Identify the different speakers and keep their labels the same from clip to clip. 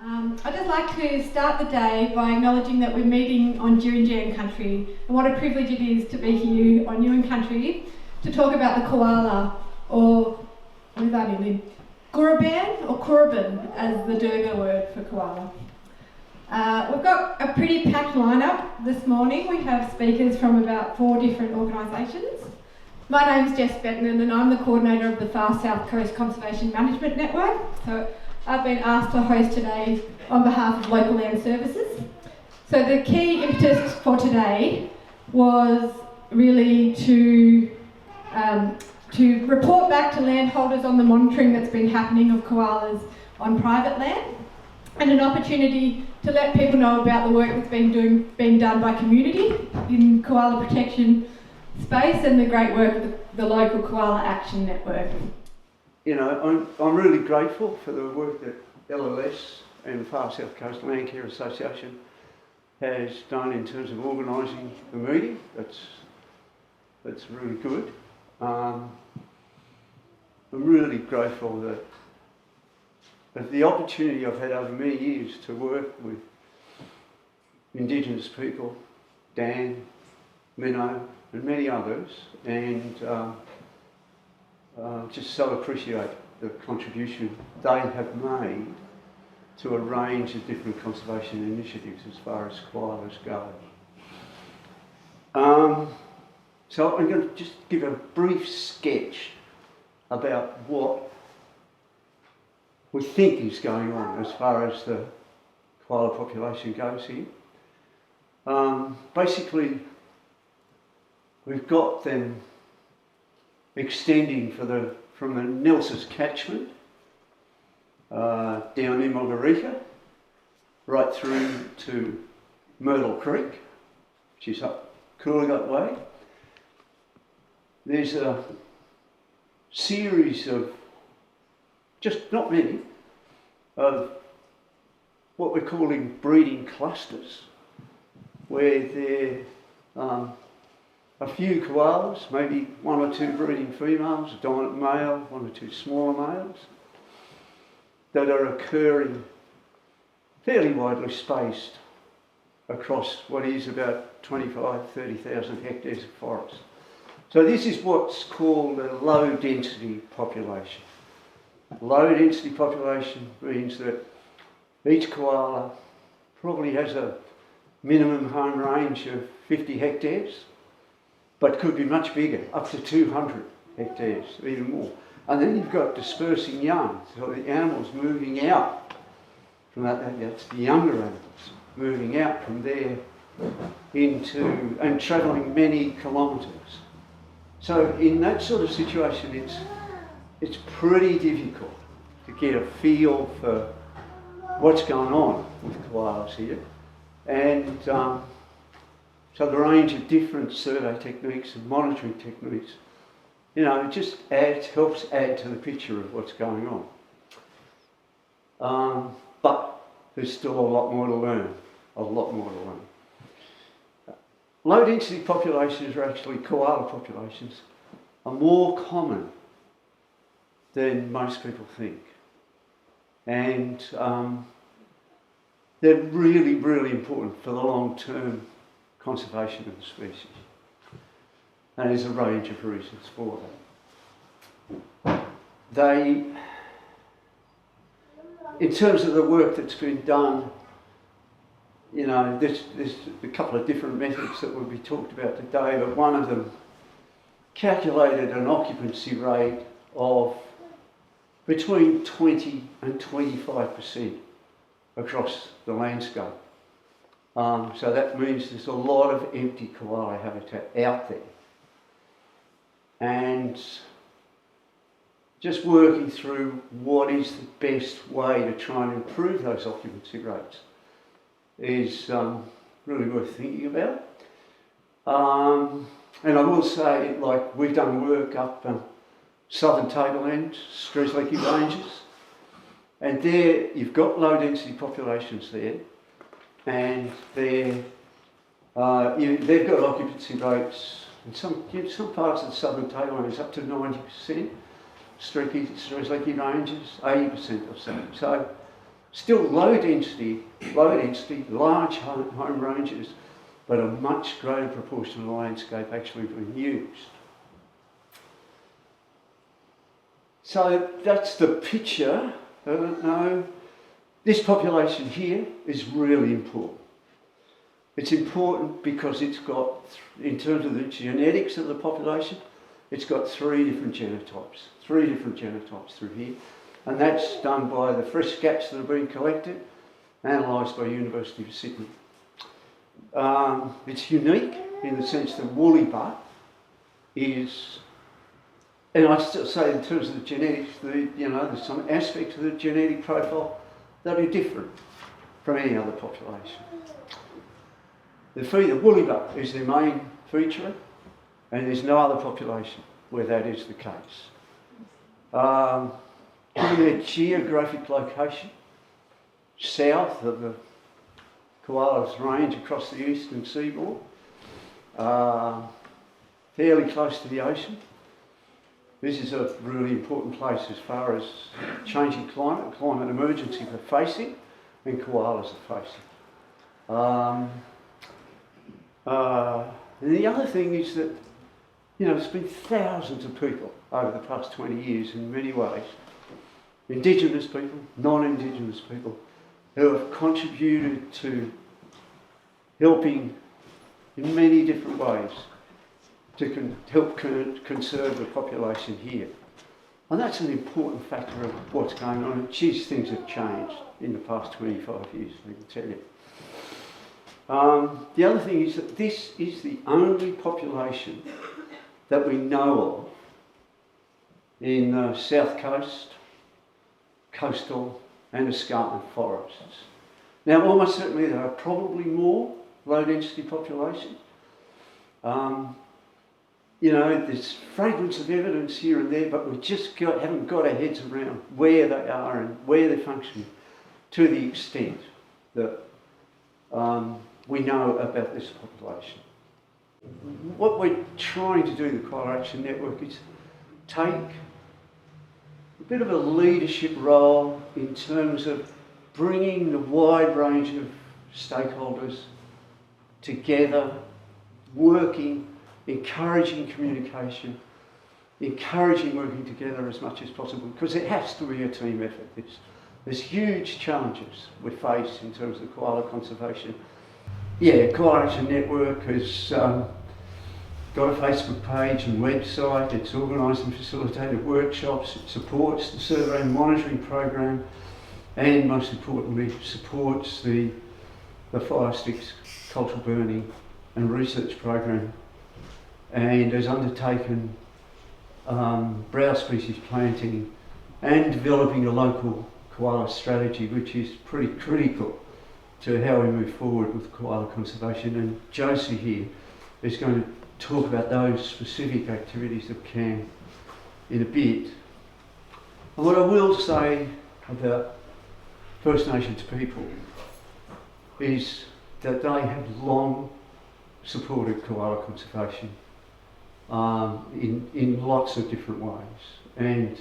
Speaker 1: I'd just like to start the day by acknowledging that we're meeting on Djirrinjam country and what a privilege it is to be here on Yuin country to talk about the koala, or Guraban or Kuraban as the Durga word for koala. We've got a pretty packed lineup this morning. We have speakers from about 4 different organisations. My name's Jess Bettanin and I'm the coordinator of the Far South Coast Conservation Management Network. So I've been asked to host today on behalf of Local Land Services. So the key impetus for today was really to report back to landholders on the monitoring that's been happening of koalas on private land, and an opportunity to let people know about the work that's being done by community in koala protection space and the great work of the local Koala Action Network.
Speaker 2: You know, I'm really grateful for the work that LLS and the Far South Coast Landcare Association has done in terms of organising the meeting. That's really good. I'm really grateful that the opportunity I've had over many years to work with Indigenous people, Dan, Minnow and many others, and just so appreciate the contribution they have made to a range of different conservation initiatives as far as koalas go. So I'm going to just give a brief sketch about what we think is going on as far as the koala population goes here. Basically, we've got them extending from the Nelson's catchment down in Margarita right through to Myrtle Creek, which is up Gulaga way. There's a series of, just not many, of what we're calling breeding clusters, where there a few koalas, maybe 1 or 2 breeding females, a dominant male, 1 or 2 smaller males, that are occurring fairly widely spaced across what is about 25,000-30,000 hectares of forest. So this is what's called a low density population. Low density population means that each koala probably has a minimum home range of 50 hectares, but could be much bigger, up to 200 hectares, even more. And then you've got dispersing young, so the animals moving out from that's the younger animals, moving out from there into, and travelling many kilometres. So in that sort of situation, it's pretty difficult to get a feel for what's going on with koalas here. And so the range of different survey techniques and monitoring techniques, you know, it just helps add to the picture of what's going on. But there's still a lot more to learn, Low density populations are actually, koala populations, are more common than most people think. And they're really, really important for the long-term conservation of the species. And there's a range of reasons for that. In terms of the work that's been done, you know, there's a couple of different methods that will be talked about today, but one of them calculated an occupancy rate of between 20 and 25% across the landscape. So that means there's a lot of empty koala habitat out there. And just working through what is the best way to try and improve those occupancy rates is really worth thinking about. And I will say, like, we've done work up southern tableland, Strzelecki Ranges, and there you've got low density populations there, and they've got occupancy rates in some parts of the southern tablelands up to 90%, Strzelecki Ranges 80% or so. Still low density, large home ranges, but a much greater proportion of the landscape actually being used. So that's the picture. I don't know. This population here is really important. It's important because it's got, in terms of the genetics of the population, it's got three different genotypes through here. And that's done by the fresh scats that have been collected, analysed by University of Sydney. It's unique in the sense that woolly butt is, and I still say in terms of the genetics, there's some aspects of the genetic profile that are different from any other population. The woolly butt is their main feature, and there's no other population where that is the case. Given their geographic location, south of the koalas range across the eastern seaboard, fairly close to the ocean. This is a really important place as far as changing climate emergency we're facing, and koalas are facing. And the other thing is that, there's been thousands of people over the past 20 years in many ways, Indigenous people, non-Indigenous people, who have contributed to helping in many different ways to help conserve the population here. And that's an important factor of what's going on. And geez, things have changed in the past 25 years, I can tell you. The other thing is that this is the only population that we know of in the South Coast, coastal and escarpment forests. Now, almost certainly there are probably more low density populations. There's fragments of evidence here and there, but we just haven't got our heads around where they are and where they're functioning to the extent that we know about this population. What we're trying to do, the Koala Action Network, is take a bit of a leadership role in terms of bringing the wide range of stakeholders together, working, encouraging communication, encouraging working together as much as possible, because it has to be a team effort. There's huge challenges we face in terms of koala conservation. Yeah, Koala Action Network has got a Facebook page and website. It's organised and facilitated workshops. It supports the survey and monitoring program, and most importantly, supports the Firesticks cultural burning and research program, and has undertaken browse species planting and developing a local koala strategy, which is pretty critical to how we move forward with koala conservation. And Josie here is going to talk about those specific activities of CAN in a bit. And what I will say about First Nations people is that they have long supported koala conservation in lots of different ways, and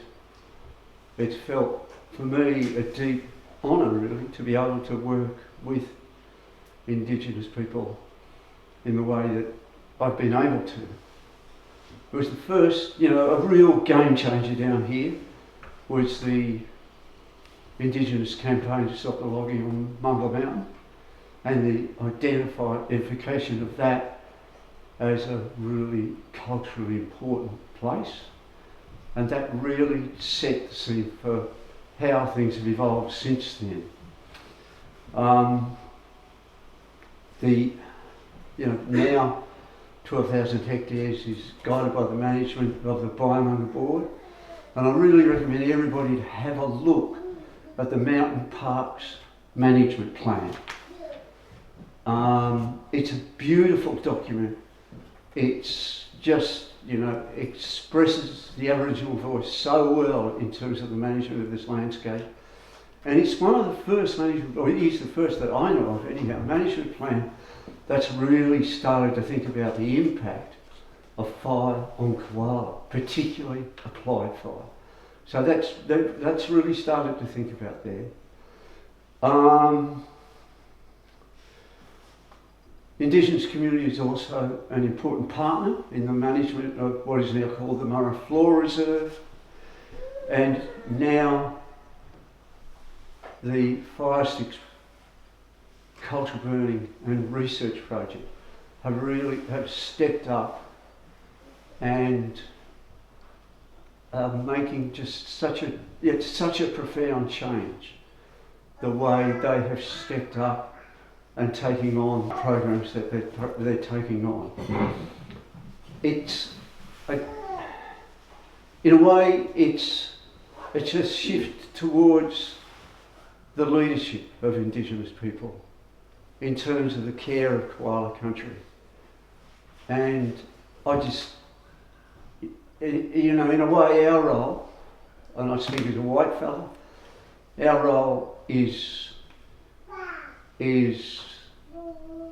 Speaker 2: it's felt for me a deep honour really to be able to work with Indigenous people in the way that I've been able to. It was the first, a real game changer down here was the Indigenous campaign to stop the logging on Murrah Mountain, and the identification of that as a really culturally important place, and that really set the scene for how things have evolved since then. Now 12,000 hectares is guided by the management of the Biamanga board, and I really recommend everybody to have a look at the Mountain Parks Management Plan. It's a beautiful document. It's just, expresses the Aboriginal voice so well in terms of the management of this landscape. And it's one of the first it is the first that I know of anyhow, management plan that's really started to think about the impact of fire on koala, particularly applied fire. So that's really started to think about there. Indigenous community is also an important partner in the management of what is now called the Murrah Floor Reserve, and now the Firesticks Culture Burning and Research Project have stepped up and are making just such a profound change, the way they have stepped up and taking on programs that they're taking on. In a way, it's a shift towards the leadership of Indigenous people in terms of the care of koala country. And I just, in a way, our role, and I speak as a white fella, our role is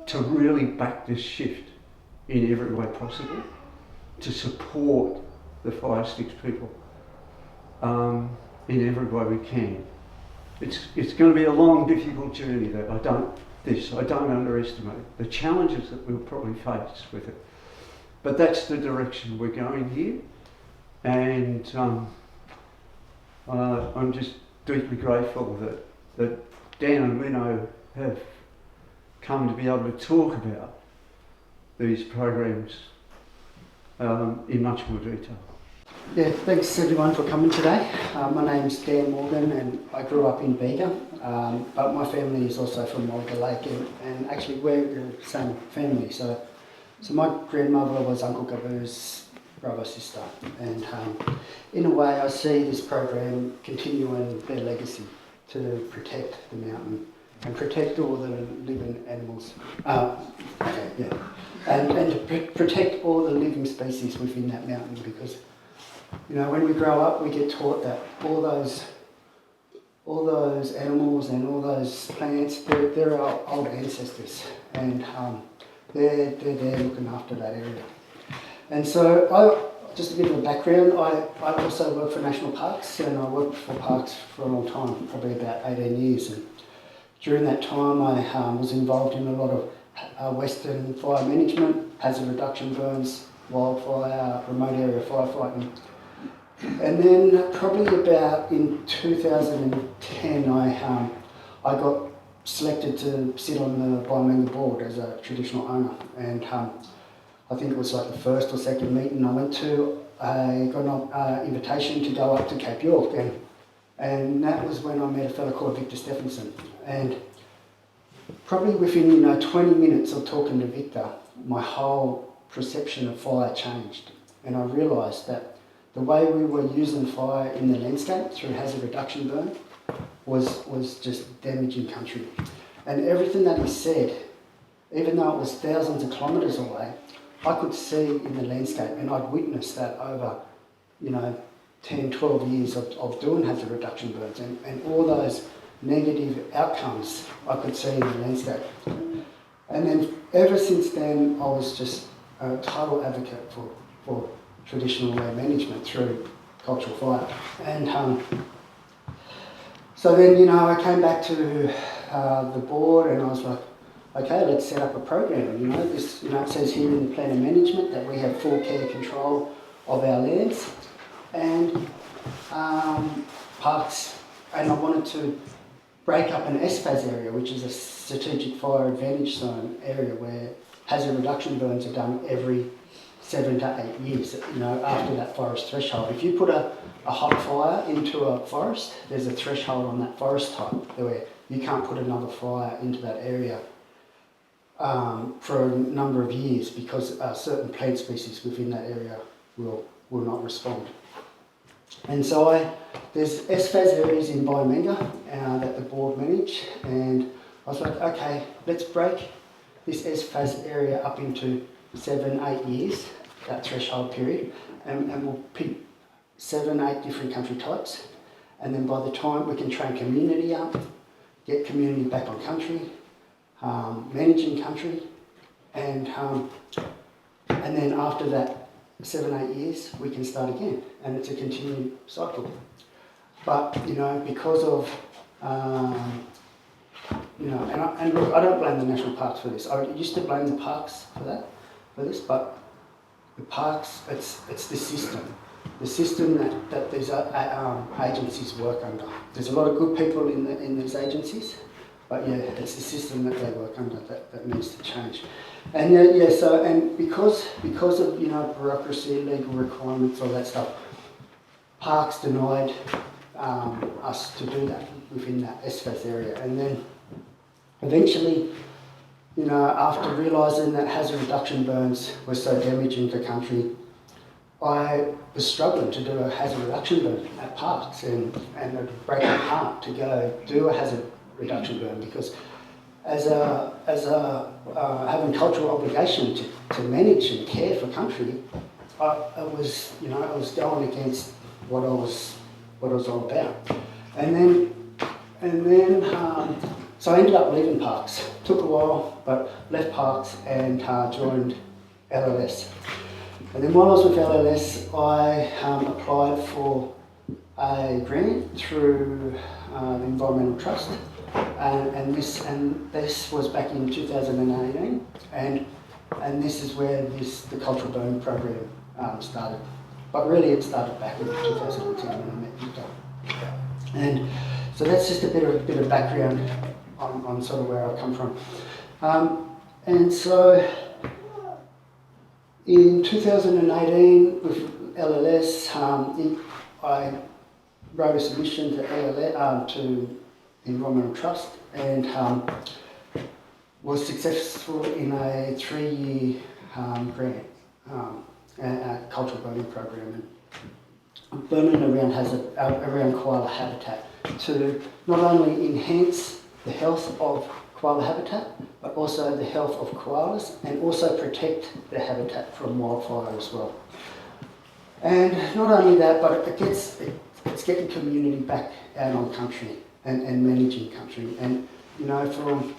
Speaker 2: to really back this shift in every way possible, to support the Firesticks people in every way we can. It's going to be a long, difficult journey that I don't underestimate the challenges that we'll probably face with it. But that's the direction we're going here, and I'm just deeply grateful that Dan and Lino have come to be able to talk about these programs in much more detail.
Speaker 3: Yeah, thanks everyone for coming today. My name's Dan Morgan and I grew up in Bega, but my family is also from Mulga Lake, and actually we're the same family. So my grandmother was Uncle Gabu's brother, sister, and in a way I see this program continuing their legacy to protect the mountain and protect all the living animals. And to protect all the living species within that mountain, because when we grow up, we get taught that all those animals and all those plants, they're our old ancestors, and they're there looking after that area. And so, just a bit of a background, I also work for national parks, and I worked for parks for a long time, probably about 18 years. And during that time, I was involved in a lot of Western fire management, hazard reduction burns, wildfire, remote area firefighting. And then probably about in 2010, I got selected to sit on the Biamanga board as a traditional owner. And I think it was like the first or second meeting I went to, I got an invitation to go up to Cape York. And that was when I met a fellow called Victor Stephenson. And probably within 20 minutes of talking to Victor, my whole perception of fire changed. And I realised that the way we were using fire in the landscape through hazard reduction burn was just damaging country. And everything that he said, even though it was thousands of kilometres away, I could see in the landscape, and I'd witnessed that over 10, 12 years of doing hazard reduction burns, and all those negative outcomes I could see in the landscape. And then ever since then, I was just a total advocate for traditional land management through cultural fire. And so then, I came back to the board, and I was like, okay, let's set up a program. This, it says here in the plan of management that we have full care control of our lands and parks. And I wanted to break up an SFAS area, which is a strategic fire advantage zone area, where hazard reduction burns are done every 7 to 8 years, after that forest threshold. If you put a hot fire into a forest, there's a threshold on that forest type where you can't put another fire into that area for a number of years, because certain plant species within that area will not respond. And so there's SFAS areas in Biamanga that the board manage, and I was like, okay, let's break this SFAS area up into 7, 8 years, that threshold period, and we'll pick 7, 8 different country types, and then by the time we can train community up, get community back on country, managing country, and then after that 7, 8 years we can start again, and it's a continued cycle. But because of you know, and look, I don't blame the national parks for this. I used to blame the parks for this, but the parks, it's the system that these agencies work under. There's a lot of good people in these agencies, but yeah, it's the system that they work under that needs to change. And so and because of, you know, bureaucracy, legal requirements, all that stuff, parks denied us to do that within that SFAS area. And then eventually, you know, after realising that hazard reduction burns were so damaging to country, I was struggling to do a hazard reduction burn at parks, and it would break my heart to go do a hazard reduction burn, because as a having cultural obligation to manage and care for country, I was going against what I was all about. And then so I ended up leaving parks. Took a while, but left parks and joined LLS. And then while I was with LLS, I applied for a grant through the Environmental Trust, and this was back in 2018, and this is where the Cultural Burn Program started. But really, it started back in 2010 when I met you. And so that's just a bit of background on sort of where I come from. And so in 2018 with LLS, I wrote a submission to LLS, to the Environmental Trust, and was successful in a 3-year grant, a cultural burning program, and burning around koala habitat to not only enhance the health of koala habitat, but also the health of koalas, and also protect their habitat from wildfire as well. And not only that, but it's getting community back out on country and managing country. And, you know, from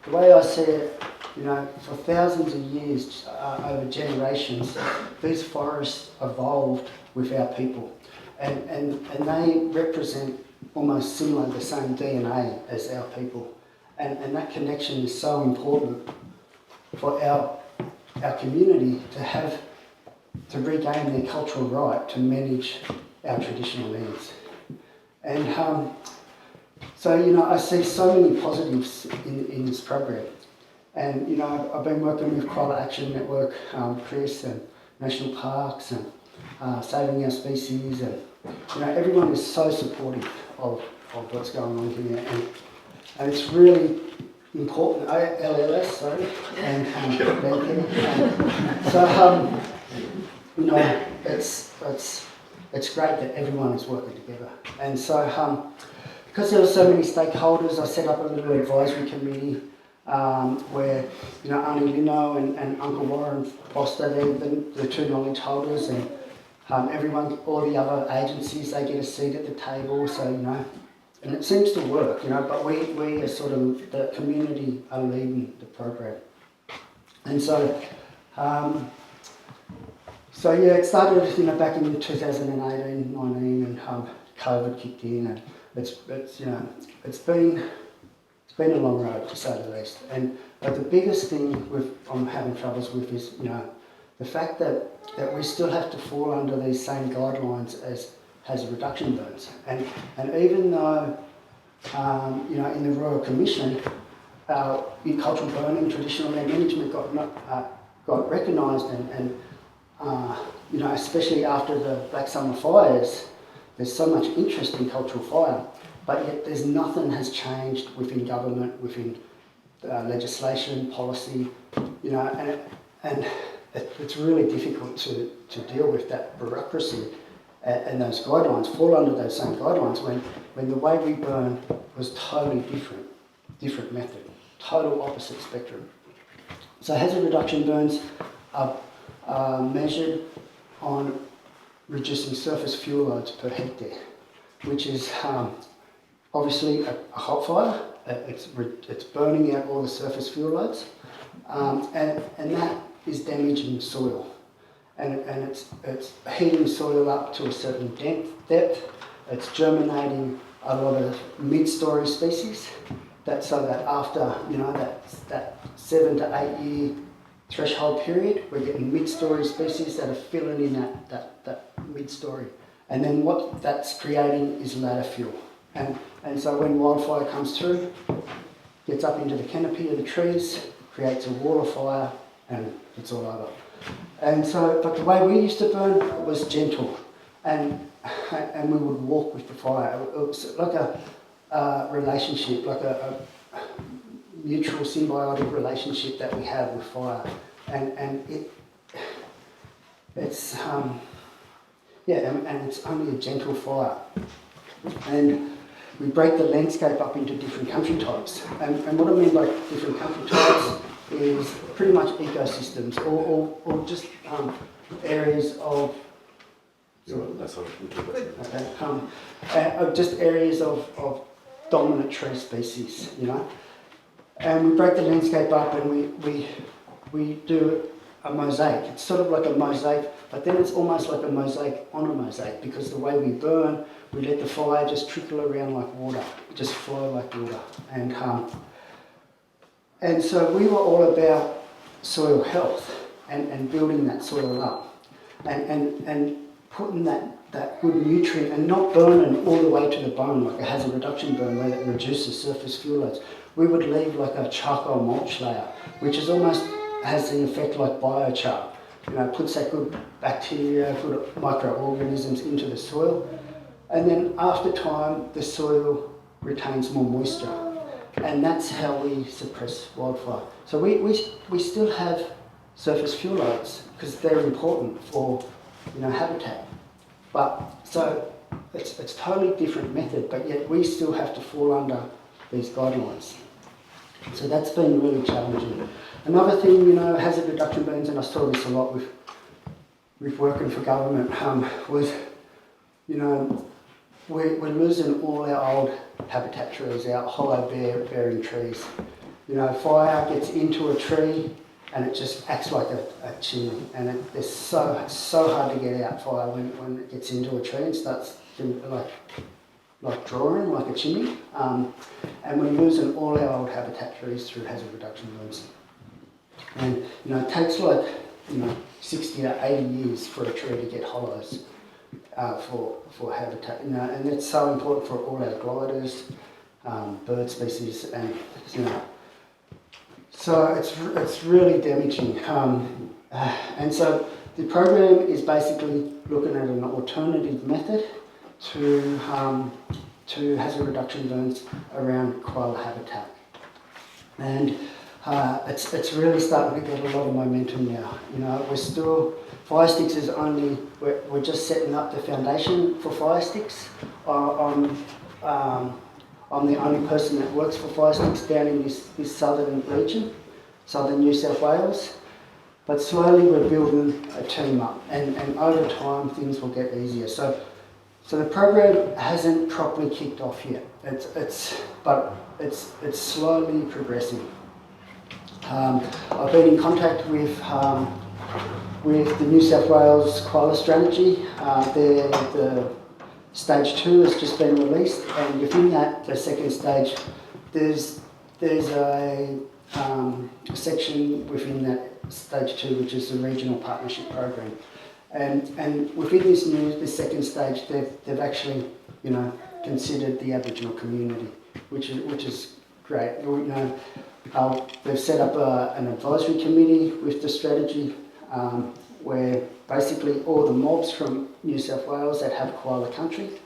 Speaker 3: the way I see it, you know, for thousands of years, over generations, these forests evolved with our people, and they represent almost similar, the same DNA as our people. And that connection is so important for our community to regain their cultural right to manage our traditional lands. And so, you know, I see so many positives in this program. And, you know, I've been working with Koala Action Network, Chris, and National Parks, and Saving Our Species, and, you know, everyone is so supportive of what's going on here. And it's really important, LLS, sorry, and Landcare. So, you know, it's great that everyone is working together. And so, because there were so many stakeholders, I set up a little advisory committee where, you know, Auntie Lino and Uncle Warren Foster, they're the two knowledge holders, and everyone, all the other agencies, they get a seat at the table. So, you know, and it seems to work, you know, but we are sort of, the community are leading the program. And so, so yeah, it started, you know, back in 2018, 19, and COVID kicked in, and it's you know, it's been a long road, to say the least. But the biggest thing I'm having troubles with is, you know, the fact that we still have to fall under these same guidelines as hazard reduction burns. And even though, you know, in the Royal Commission, in cultural burning, traditional land management got recognised, and you know, especially after the Black Summer fires, there's so much interest in cultural fire, but yet nothing has changed within government, within legislation, policy, you know, and it's really difficult to deal with that bureaucracy and those guidelines, fall under those same guidelines when the way we burn was totally different method, total opposite spectrum. So hazard reduction burns are measured on reducing surface fuel loads per hectare, which is obviously a hot fire. It's burning out all the surface fuel loads, and that is damaging soil. And it's heating soil up to a certain depth. It's germinating a lot of mid-story species, so that after that 7 to 8 year threshold period, we're getting mid-story species that are filling in that mid-story. And then what that's creating is ladder fuel. And so when wildfire comes through, gets up into the canopy of the trees, creates a wall of fire, and it's all over. And so, but the way we used to burn was gentle, and we would walk with the fire. It was like a relationship, like a mutual symbiotic relationship that we have with fire, and it's only a gentle fire, and we break the landscape up into different country types. And what I mean by different country types is pretty much ecosystems, or just areas of. Just areas of dominant tree species, And we break the landscape up, and we do a mosaic. It's sort of like a mosaic, but then it's almost like a mosaic on a mosaic, because the way we burn, we let the fire just trickle around like water, just flow like water. And so we were all about soil health and building that soil up and putting that good nutrient, and not burning all the way to the bone like a hazard reduction burn where it reduces surface fuel loads. We would leave like a charcoal mulch layer, which is almost has the effect like biochar. Puts that good bacteria, good microorganisms into the soil, and then after time the soil retains more moisture, and that's how we suppress wildfire. So we still have surface fuel loads because they're important for habitat. But so it's totally different method, but yet we still have to fall under these guidelines. So that's been really challenging. Another thing, hazard reduction burns, and I saw this a lot with working for government, was, we're losing all our old habitat trees, our hollow bearing trees. Fire gets into a tree and it just acts like a chimney, and it's so hard to get out fire when it gets into a tree and starts to like drawing like a chimney, and we're losing all our old habitat trees through hazard reduction burns. And it takes 60 to 80 years for a tree to get hollows for habitat. And it's so important for all our gliders, bird species, and so it's really damaging. And so the program is basically looking at an alternative method to hazard reduction burns around koala habitat, and it's really starting to get a lot of momentum now. We're still, Firesticks is only, we're just setting up the foundation for Firesticks. I'm the only person that works for Firesticks down in this southern region, southern New South Wales. But slowly we're building a team up, and over time things will get easier. So the program hasn't properly kicked off yet. But it's slowly progressing. I've been in contact with the New South Wales koala strategy. The stage 2 has just been released, and within that, the second stage, there's a section within that stage 2, which is the regional partnership program. And within this second stage, they've actually considered the Aboriginal community, which is great. They've set up an advisory committee with the strategy, where basically all the mobs from New South Wales that have koala country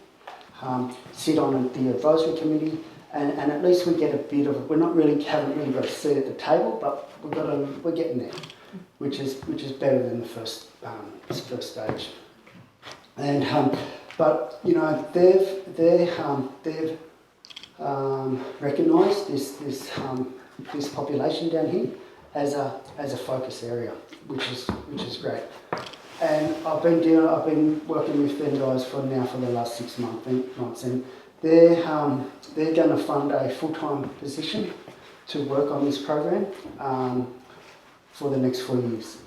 Speaker 3: sit on the advisory committee, and at least we get a bit of. Haven't really got a seat at the table, but we're getting there, which is better than the first stage. And but they've recognised this population down here as a focus area, which is great. And I've been working with them guys for the last 6 months, and they're going to fund a full-time position to work on this program for the next 4 years,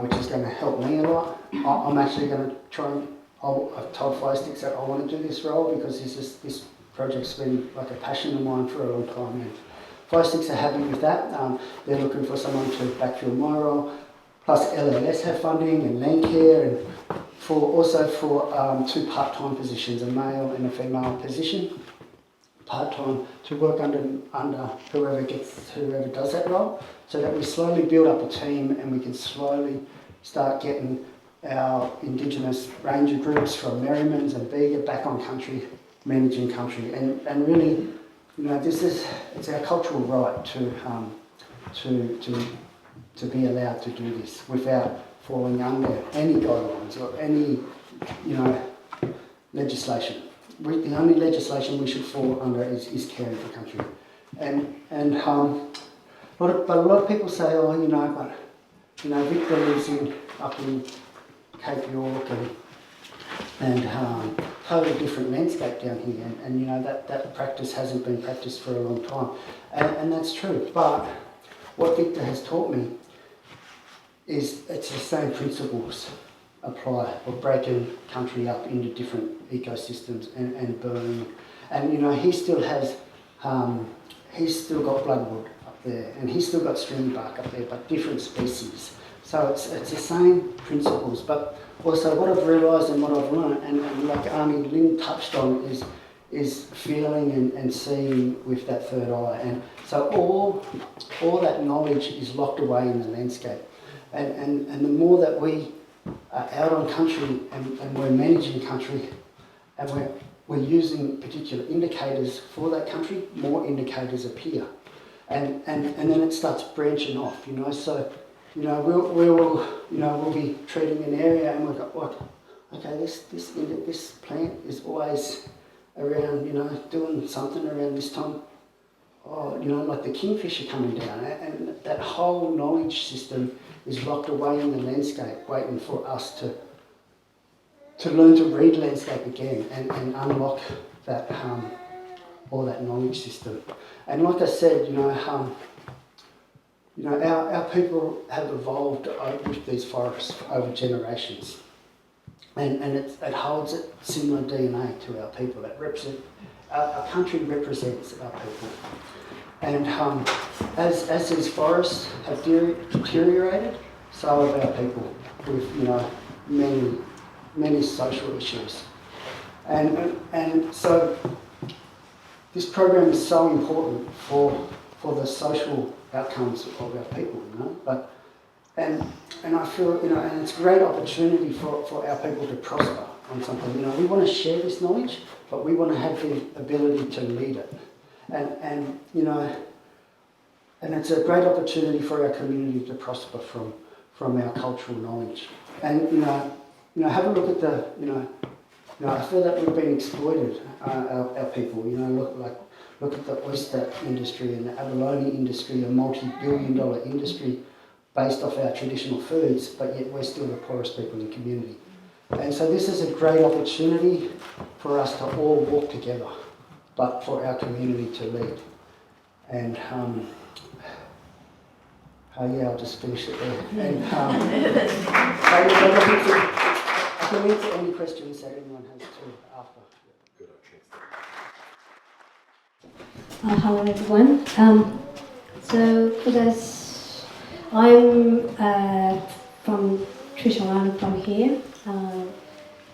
Speaker 3: which is going to help me a lot. I'm actually going to try and I've told Firesticks that I want to do this role because this project's been like a passion of mine for a long time, and Firesticks are happy with that. They're looking for someone to backfill my role, plus LLS have funding and Landcare, and also for 2 part-time positions, a male and a female position, part-time to work under whoever does that role, so that we slowly build up a team and we can slowly start getting our Indigenous ranger groups from Merrimans and Bega back on country, managing country, and really, it's our cultural right to be allowed to do this without falling under any guidelines or any, legislation. The only legislation we should fall under is caring for country, but a lot of people say, Victor lives up in Cape York and totally different landscape down here, and that practice hasn't been practiced for a long time, and that's true. But what Victor has taught me is it's the same principles apply of breaking country up into different ecosystems and burning, and he's still got bloodwood up there, and he's still got stringy bark up there, but different species. So it's the same principles, but also what I've realised and what I've learned, and like Arnie Lynn touched on, is feeling and seeing with that third eye. And so all that knowledge is locked away in the landscape. And the more that we are out on country and we're managing country and we're using particular indicators for that country, more indicators appear. And then it starts branching off, So, we'll be treating an area and we'll go, okay, this plant is always around, doing something around this time. Like the kingfisher coming down, and that whole knowledge system is locked away in the landscape, waiting for us to learn to read landscape again and unlock that all that knowledge system. And like I said, our people have evolved with these forests over generations, and it holds a similar DNA to our people. Our country represents our people, and as these forests have deteriorated, so have our people with many social issues, and so this program is so important for the social outcomes of our people, But and I feel and it's a great opportunity for our people to prosper on something. We want to share this knowledge, but we want to have the ability to lead it, and it's a great opportunity for our community to prosper from our cultural knowledge. And have a look at the I feel that we've been exploited, our people. Look at the oyster industry and the abalone industry, a multi-billion-dollar industry based off our traditional foods, but yet we're still the poorest people in the community. And so this is a great opportunity for us to all walk together, but for our community to lead. And I'll just finish it there. And I can answer any questions that anyone has too after.
Speaker 4: Hello everyone. So for this, I'm from Trish Island from here.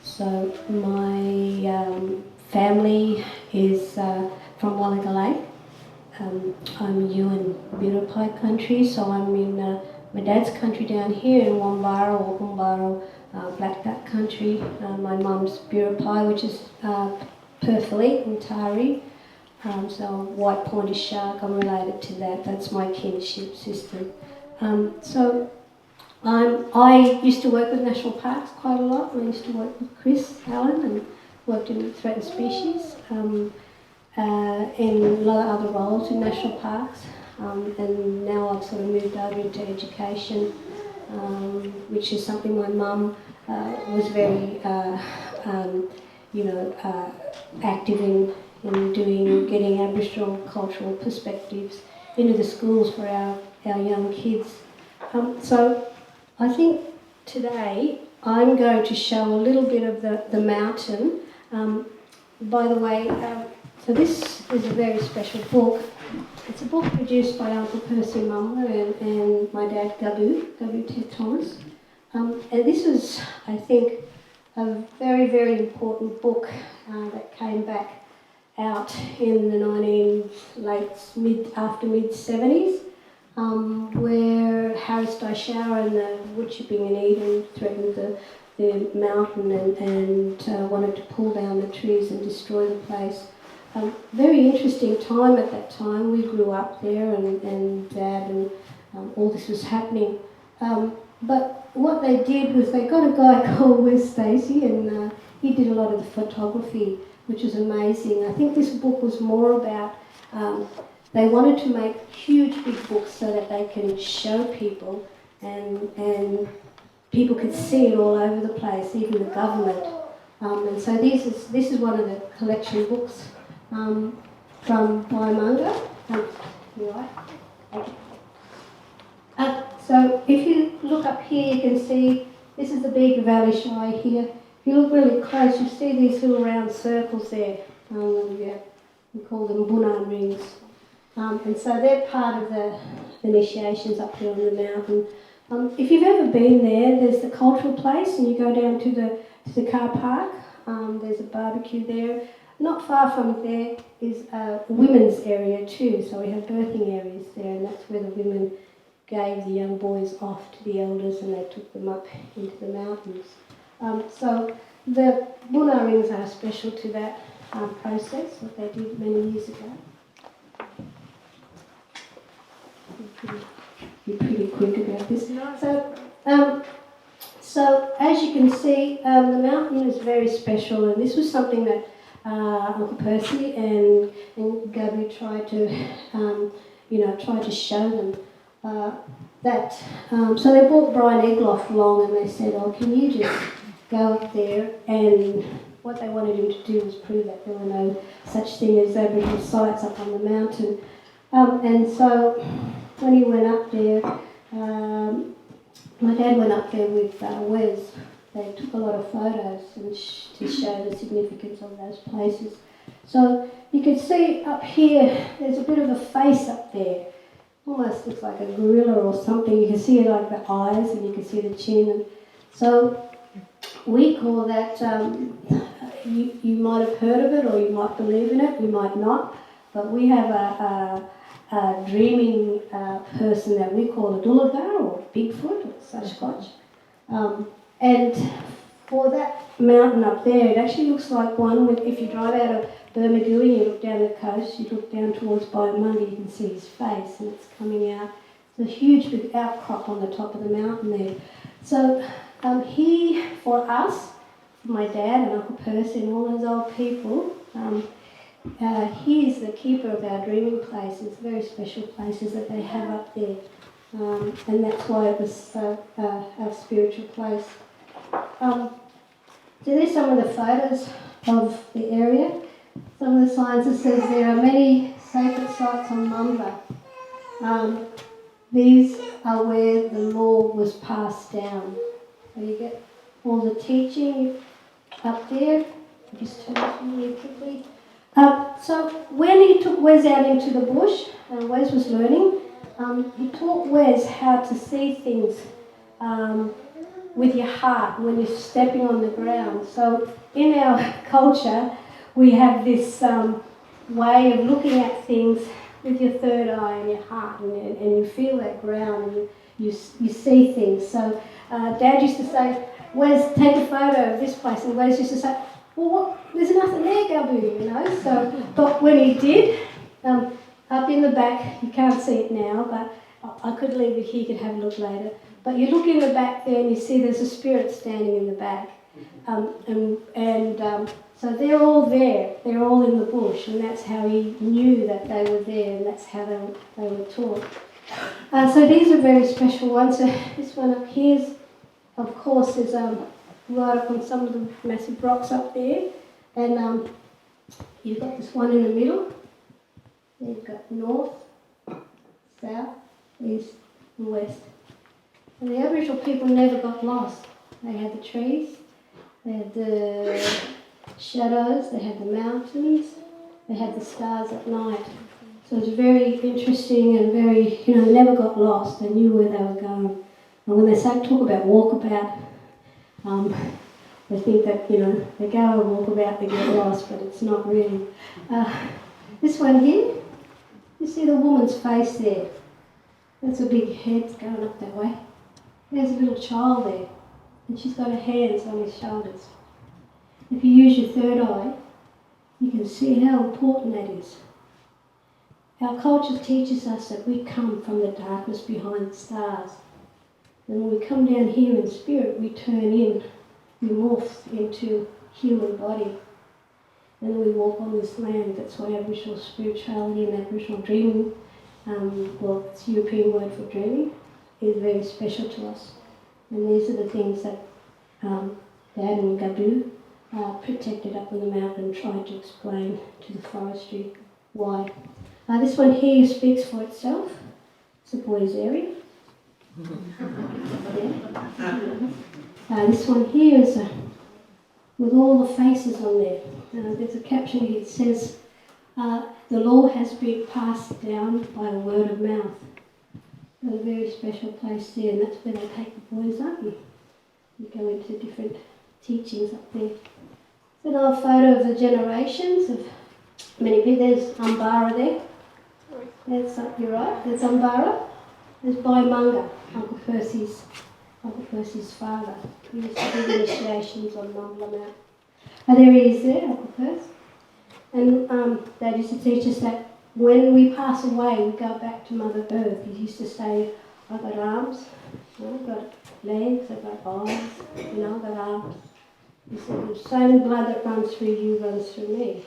Speaker 4: So my family is from Gulaga. I'm Yuin Biddulph country, so I'm in my dad's country down here in Wambara or Gumbaro, Black Duck country. My mum's Biddulph, which is Perthly and Tari. So white pointed shark, I'm related to that. That's my kinship system. So I used to work with national parks quite a lot. I used to work with Chris Allen and worked in threatened species. In a lot of other roles in national parks, and now I've sort of moved over into education, which is something my mum was very, active in getting Aboriginal cultural perspectives into the schools for our young kids. So I think today I'm going to show a little bit of the mountain. By the way, So this is a very special book. It's a book produced by Uncle Percy Mummer and my dad W. Ted Thomas. And this was, I think, a very, very important book that came back out in the mid-70s, where Harris Daishauer and the woodchipping in Eden threatened the mountain and wanted to pull down the trees and destroy the place. Very interesting time at that time. We grew up there and Dad and all this was happening. But what they did was they got a guy called Wes Stacey and he did a lot of the photography, which was amazing. I think this book was more about, they wanted to make huge big books so that they can show people and people could see it all over the place, even the government. And so this is one of the collection books from Biamanga. So if you look up here, you can see this is the Bega Valley Shire here. If you look really close, you see these little round circles there. We call them Bunan rings. And so they're part of the initiations up here on the mountain. If you've ever been there, there's the cultural place, and you go down to the car park. There's a barbecue there. Not far from there is a women's area too, so we have birthing areas there, and that's where the women gave the young boys off to the elders and they took them up into the mountains. So the Buna rings are special to that process, what they did many years ago. Be pretty quick about this. So as you can see, the mountain is very special, and this was something that Uncle Percy and Gabby tried to show them. So they brought Brian Egloff along and they said, oh, can you just go up there? And what they wanted him to do was prove that there were no such thing as Aboriginal sites up on the mountain. And so when he went up there, my dad went up there with Wes. They took a lot of photos to show the significance of those places. So you can see up here, there's a bit of a face up there. Almost looks like a gorilla or something. You can see like the eyes and you can see the chin. And so we call that, you might have heard of it or you might believe in it, you might not, but we have a dreaming person that we call a Gulaga or Bigfoot or Sasquatch. And for that mountain up there, it actually looks like one, if you drive out of Bermagui and you look down the coast, you look down towards Biamanga, you can see his face and it's coming out. It's a huge big outcrop on the top of the mountain there. So he, for us, my dad and Uncle Percy and all those old people, he is the keeper of our dreaming places, very special places that they have up there. And that's why it was our spiritual place. So there's some of the photos of the area. Some of the signs that says there are many sacred sites on Mumba. These are where the law was passed down. So you get all the teaching up there. I'll just turn this really quickly. So when he took Wes out into the bush, Wes was learning, he taught Wes how to see things with your heart when you're stepping on the ground. So in our culture, we have this way of looking at things with your third eye and your heart, and you feel that ground and you see things. So Dad used to say, Wes, take a photo of this place, and Wes used to say, well, what? There's nothing there, Gabu, you know. So, but when he did, up in the back, you can't see it now, but I could leave it here, you could have a look later. But you look in the back there and you see there's a spirit standing in the back. So they're all there, they're all in the bush, and that's how he knew that they were there, and that's how they were taught. So these are very special ones. So this one up here, of course, is right up on some of the massive rocks up there, and you've got this one in the middle. You've got north, south, east, and west. And the Aboriginal people never got lost. They had the trees, they had the shadows, they had the mountains, they had the stars at night. So it was very interesting and very, they never got lost. They knew where they were going. And when they talk about walkabout, they think that, they go and walkabout, they get lost, but it's not really. This one here, you see the woman's face there? That's a big head going up that way. There's a little child there, and she's got her hands on his shoulders. If you use your third eye, you can see how important that is. Our culture teaches us that we come from the darkness behind the stars. And when we come down here in spirit, we turn in, we morph into human body. And then we walk on this land. That's why Aboriginal spirituality and Aboriginal dreaming, it's a European word for dreaming, is very special to us. And these are the things that Dad and Gadu protected up on the mountain and tried to explain to the forestry why. This one here speaks for itself. It's a boy's area. This one here is with all the faces on there. There's a caption here that says, the law has been passed down by a word of mouth. There's a very special place there, and that's where they take the boys up and you go into different teachings up there. It's an old photo of the generations of many people. There's Umbara there. You're right, there's Umbara. There's Biamanga, Uncle Percy's father. He used to do initiations on Mumbler Mount. There he is there, Uncle Percy. And they used to teach us that when we pass away, we go back to Mother Earth. He used to say, I've got arms, I've got legs, I've got eyes, I've got arms. He said, the same blood that runs through you runs through me.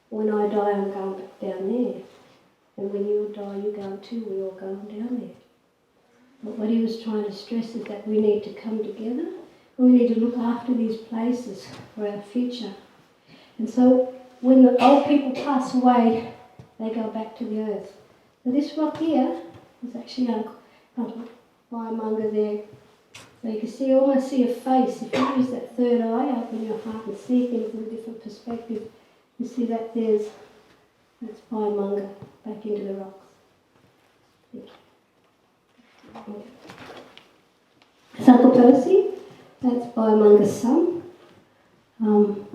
Speaker 4: When I die, I'm going back down there. And when you die, you're going too. We're all going down there. But what he was trying to stress is that we need to come together and we need to look after these places for our future. And so when the old people pass away, they go back to the earth. So this rock here is actually Uncle Biamanga there. So you can almost see a face. If you use that third eye, open your heart and see things in a different perspective, you see that that's Biamanga back into the rocks. That's Uncle Percy. That's Biamanga's son. And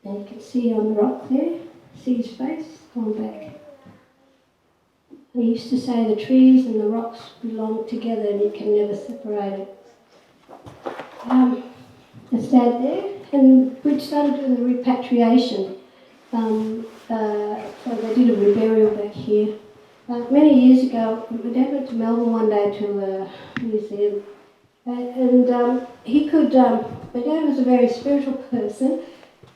Speaker 4: you can see on the rock there, see his face, going back. He used to say the trees and the rocks belong together and you can never separate it. That's Dad there. And we started doing the repatriation. So they did a reburial back here. Many years ago, my dad went to Melbourne one day to a museum, and he could. My dad was a very spiritual person,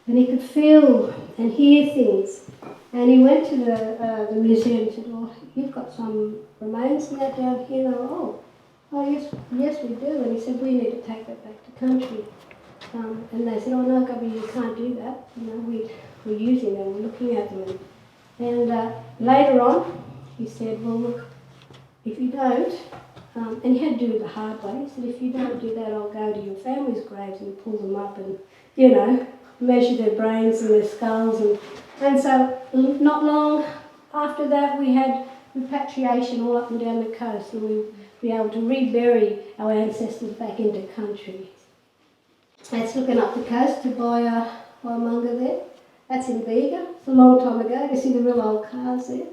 Speaker 4: and he could feel and hear things. And he went to the museum and said, "Oh, you've got some remains in that down here." And they were, yes, we do." And he said, "We need to take that back to country." And they said, "Oh no, Gubby, you can't do that. We're using them, we're looking at them." And later on, he said, "Well, look, if you don't," and he had to do it the hard way. He said, "If you don't do that, I'll go to your family's graves and pull them up and, measure their brains and their skulls." And so not long after that, we had repatriation all up and down the coast, and we'd be able to rebury our ancestors back into country. That's looking up the coast to Biamanga there. That's in Vega. It's a long time ago. You see the real old cars there.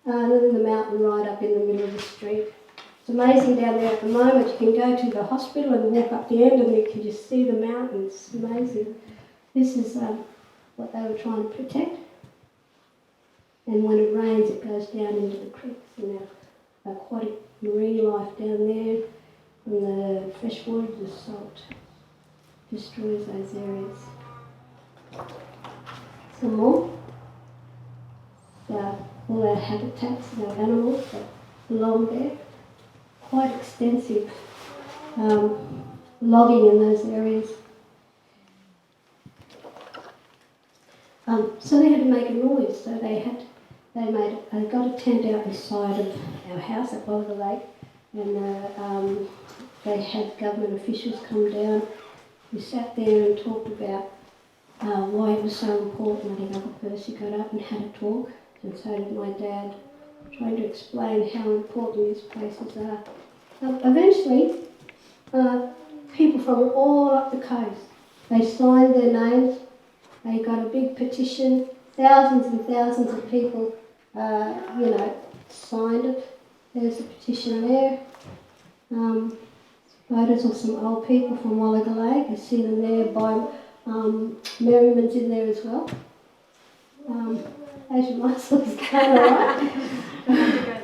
Speaker 4: And then the mountain right up in the middle of the street. It's amazing down there at the moment. You can go to the hospital and walk up the end and you can just see the mountains. It's amazing. This is what they were trying to protect. And when it rains, it goes down into the creeks and the aquatic marine life down there. And the fresh water, the salt, destroys those areas. Some more. So all our habitats and our animals that belong there. Quite extensive logging in those areas. So they had to make a noise. So they got a tent out beside of our house at Gulaga Lake, and they had government officials come down. We sat there and talked about why it was so important. I think Uncle Percy got up and had a talk, and so did my dad, trying to explain how important these places are. Eventually, people from all up the coast, they signed their names, they got a big petition, thousands and thousands of people, signed it. There's a petition there. Photos of some old people from Gulaga. You see them there. By Merriman's in there as well. As you might see, it's kind of right.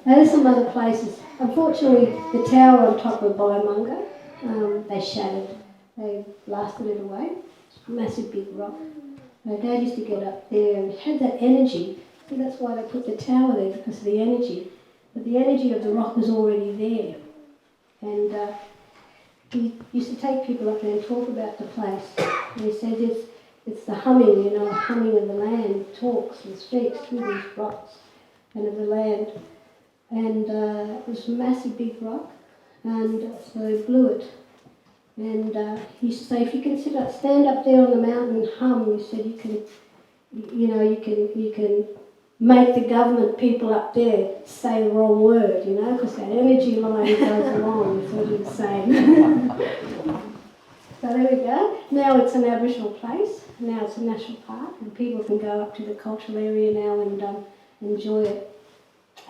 Speaker 4: There's some other places. Unfortunately, the tower on top of Biamanga, they shattered. They blasted it away. It's a massive big rock. My dad used to get up there and had that energy. I think that's why they put the tower there, because of the energy. But the energy of the rock was already there. And he used to take people up there and talk about the place. And he said it's the humming, the humming of the land talks and speaks through these rocks and of the land. And it was a massive big rock, and so they blew it. And he used to say, if you can stand up there on the mountain and hum, he said you can make the government people up there say the wrong word, because that energy line goes along, is what he was saying. So there we go. Now it's an Aboriginal place. Now it's a national park, and people can go up to the cultural area now and enjoy it.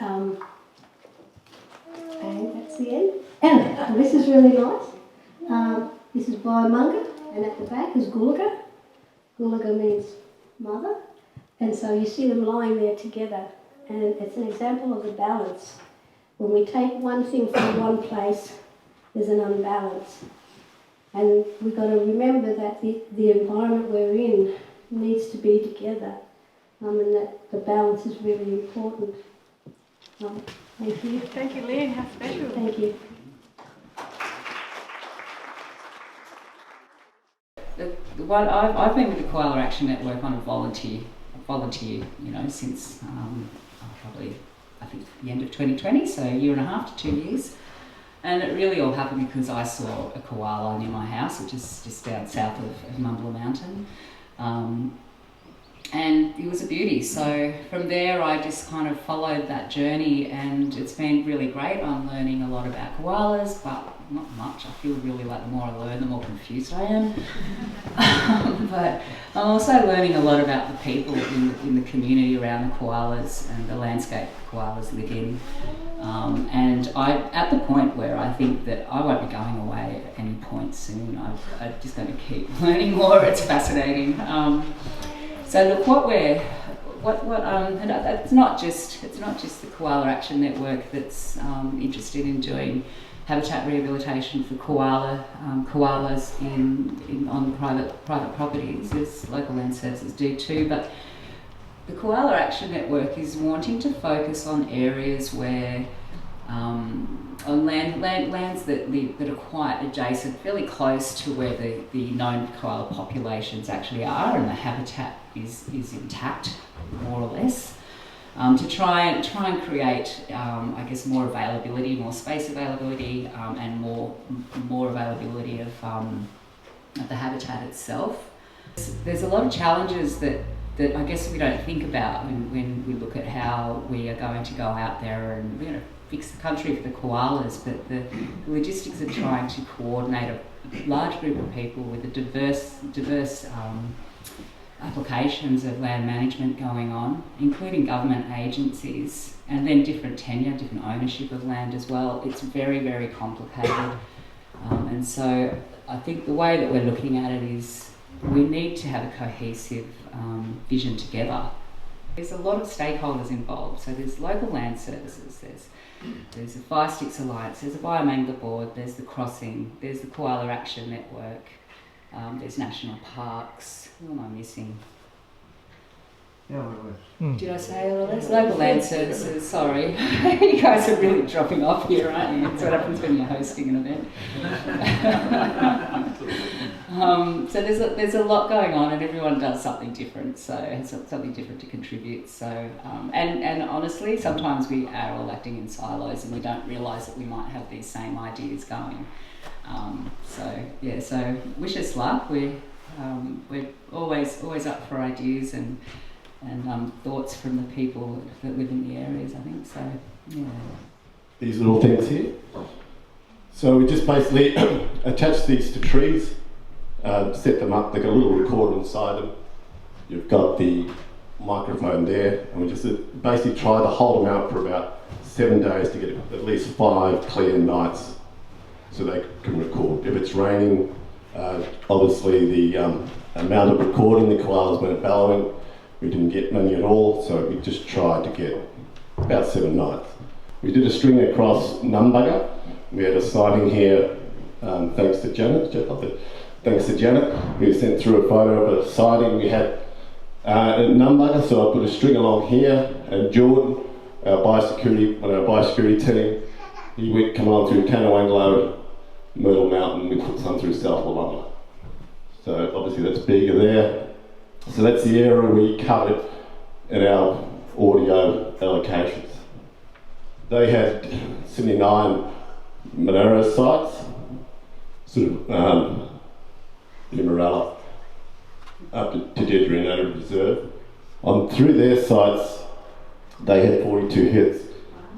Speaker 4: And that's the end. And this is really nice. This is Biamanga, and at the back is Gulaga. Gulaga means mother. And so you see them lying there together, and it's an example of the balance. When we take one thing from one place, there's an unbalance. And we've got to remember that the environment we're in needs to be together, and that the balance is really important. Thank you.
Speaker 1: Thank you, Lynn. How special.
Speaker 4: Thank you.
Speaker 5: I've been with the Koala Action Network on a volunteer, since probably I think the end of 2020, so a year and a half to 2 years. And it really all happened because I saw a koala near my house, which is just down south of Murrah Mountain. And it was a beauty. So from there, I just kind of followed that journey, and it's been really great. I'm learning a lot about koalas, but not much. I feel really like the more I learn, the more confused I am. But I'm also learning a lot about the people in the community around the koalas and the landscape koalas live in. And I'm at the point where I think that I won't be going away at any point soon. I'm just going to keep learning more. It's fascinating. So look, and it's not just the Koala Action Network that's interested in doing habitat rehabilitation for koalas on private properties, as local land services do too. But the Koala Action Network is wanting to focus on areas where on lands that are quite adjacent, fairly close to where the known koala populations actually are, and the habitat is intact, more or less, to try and create, I guess, more availability, more space availability, and more availability of the habitat itself. There's a lot of challenges that I guess we don't think about when we look at how we are going to go out there and fix the country for the koalas, but the logistics of trying to coordinate a large group of people with a diverse applications of land management going on, including government agencies, and then different tenure, different ownership of land as well. It's very, very complicated. And so I think the way that we're looking at it is we need to have a cohesive vision together. There's a lot of stakeholders involved. So there's local land services, there's the Firesticks Alliance, there's the Biamanga board, there's the Crossing, there's the Koala Action Network, there's national parks. Who am I missing? Did I say all of this? Local land services, sorry. You guys are really dropping off here, aren't you? That's what happens when you're hosting an event. So there's a lot going on, and everyone does something different, so has something different to contribute. So and honestly, sometimes we are all acting in silos, and we don't realise that we might have these same ideas going. So wish us luck. we're always up for ideas and thoughts from the people that live in the areas, I think. So, yeah.
Speaker 6: These little things here. So we just basically attach these to trees, set them up. They've got a little recorder inside them. You've got the microphone there, and we just basically try to hold them out for about 7 days to get at least 5 clear nights so they can record. If it's raining, obviously the amount of recording the koalas weren't bellowing. We didn't get many at all, so we just tried to get about 7 nights. We did a string across Numbaga. We had a sighting here, thanks to Janet, who sent through a photo of a sighting we had at Numbaga. So I put a string along here, and Jordan, one of our biosecurity team, he went come along through Kanawanglo, Myrtle Mountain. We put some through South Wollongong. So obviously that's bigger there. So that's the area we covered in our audio allocations. They had 79 Monero sites, sort of Murrah up to Dibley Native Reserve. Through their sites, they had 42 hits,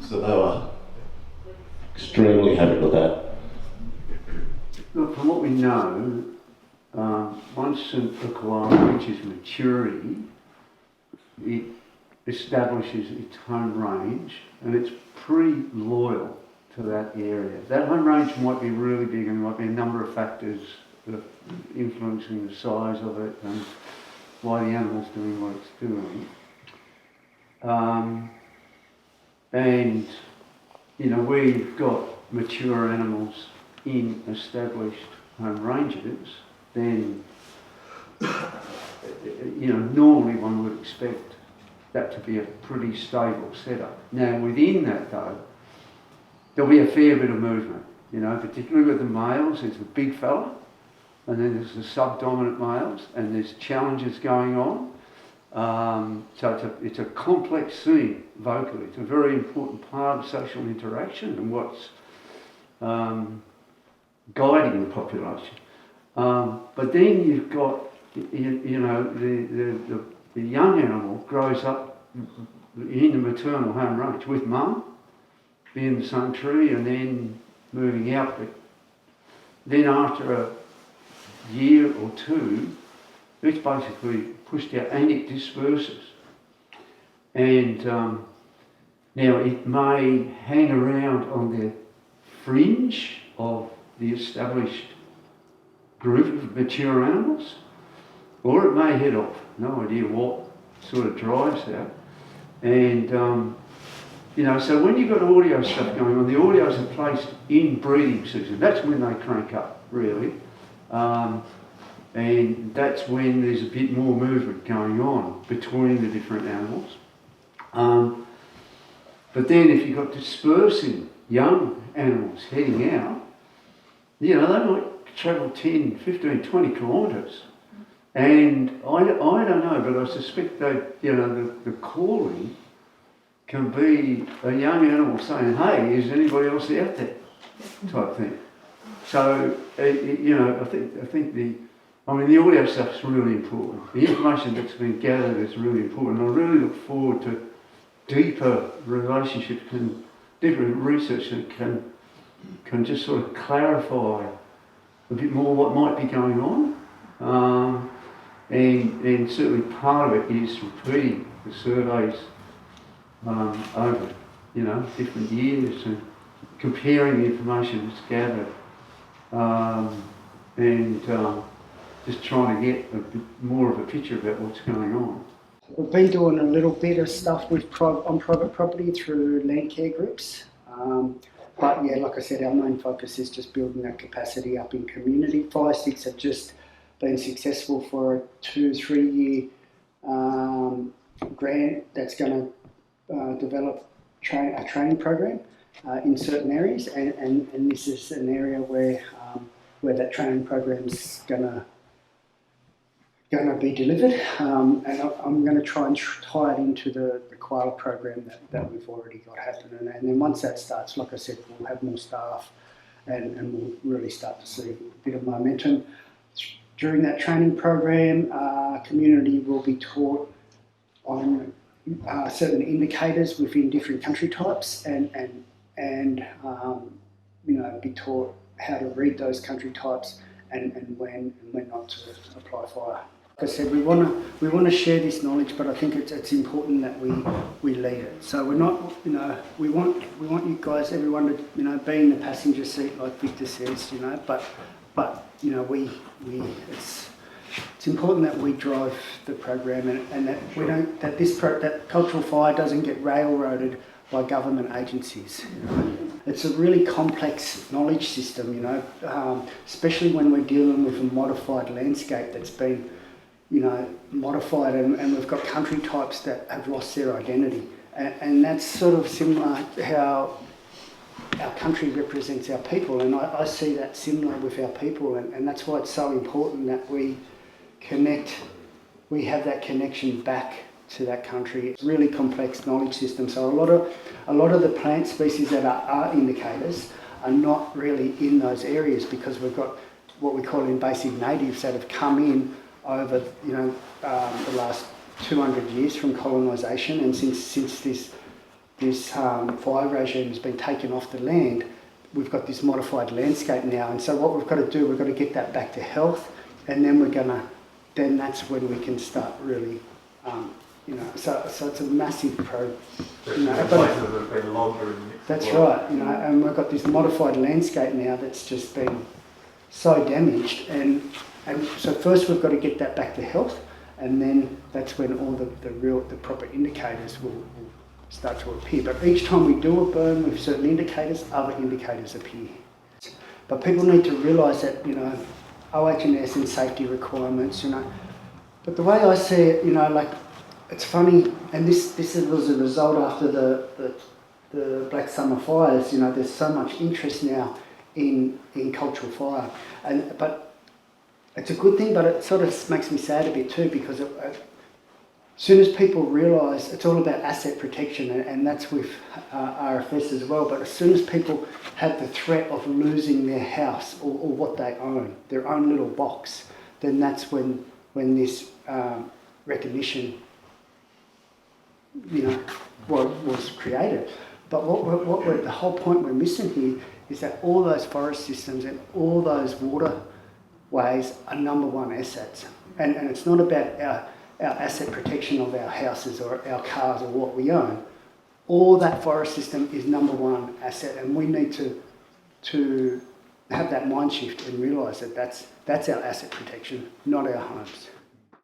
Speaker 6: so they were extremely happy with that.
Speaker 2: Look, from what we know, once a koala reaches maturity, it establishes its home range, and it's pretty loyal to that area. That home range might be really big, and there might be a number of factors that influencing the size of it and why the animal's doing what it's doing. And you know, we've got mature animals in established home ranges, then you know, normally one would expect that to be a pretty stable setup. Now within that though, there'll be a fair bit of movement, you know, particularly with the males. There's the big fella, and then there's the subdominant males, and there's challenges going on. So it's a complex scene vocally. It's a very important part of social interaction and what's guiding the population. But then you've got, you know, the young animal grows up in the maternal home range with mum, be in the same tree, and then moving out. But then after a year or two, it's basically pushed out and it disperses. And now it may hang around on the fringe of the established group of mature animals, or it may head off. No idea what sort of drives that. And you know, so when you've got audio stuff going on, the audios are placed in breeding season. That's when they crank up, really. And that's when there's a bit more movement going on between the different animals. But then if you've got dispersing young animals heading out, you know, they might travel 10, 15, 20 kilometres. And I don't know, but I suspect that, you know, the calling can be a young animal saying, hey, is anybody else out there? Type thing. So, you know, I think the audio stuff's really important. The information that's been gathered is really important. I really look forward to deeper relationships and deeper research that can just sort of clarify a bit more what might be going on. And certainly part of it is repeating the surveys over, you know, different years and comparing the information that's gathered. And just trying to get a bit more of a picture about what's going on.
Speaker 3: We've been doing a little bit of stuff with on private property through Landcare groups. But yeah, like I said, our main focus is just building that capacity up in community. Firesticks have just been successful for a 2-3 year grant that's going to develop a training program in certain areas, and this is an area where that training program is going to be delivered, and I'm going to try and tie it into the koala program that we've already got happening. And then once that starts, like I said, we'll have more staff and we'll really start to see a bit of momentum. during that training program, community will be taught on certain indicators within different country types and be taught how to read those country types and when not to apply fire. Like I said, we want to share this knowledge, but I think it's important that we lead it. So we're not, we want you guys, everyone to, be in the passenger seat like Victor says, but it's important that we drive the program and that we don't, that cultural fire doesn't get railroaded by government agencies. It's a really complex knowledge system, especially when we're dealing with a modified landscape that's been, modified and we've got country types that have lost their identity. And that's sort of similar how our country represents our people, and I see that similar with our people, and that's why it's so important that we have that connection back to that country. It's a really complex knowledge system, so a lot of the plant species that are indicators are not really in those areas because we've got what we call invasive natives that have come in over the last 200 years from colonisation, and since this fire regime has been taken off the land, we've got this modified landscape now, and so what we've got to do, we've got to get that back to health, and then that's when we can start really, so it's a massive
Speaker 6: places that have been longer.
Speaker 3: That's right, and we've got this modified landscape now that's just been so damaged, and so first we've got to get that back to health, and then that's when all the proper indicators will start to appear. But each time we do a burn with certain indicators, other indicators appear. But people need to realise that, OH&S and safety requirements, But the way I see it, it's funny, and this was a result after the Black Summer fires, there's so much interest now in cultural fire. But it's a good thing, but it sort of makes me sad a bit too, because as soon as people realise it's all about asset protection, and that's with RFS as well, but as soon as people have the threat of losing their house or what they own, their own little box, then that's when this recognition, was created. But the whole point we're missing here is that all those forest systems and all those waterways are number one assets, and it's not about our asset protection of our houses or our cars or what we own. All that forest system is number one asset, and we need to have that mind shift and realise that that's our asset protection, not our homes.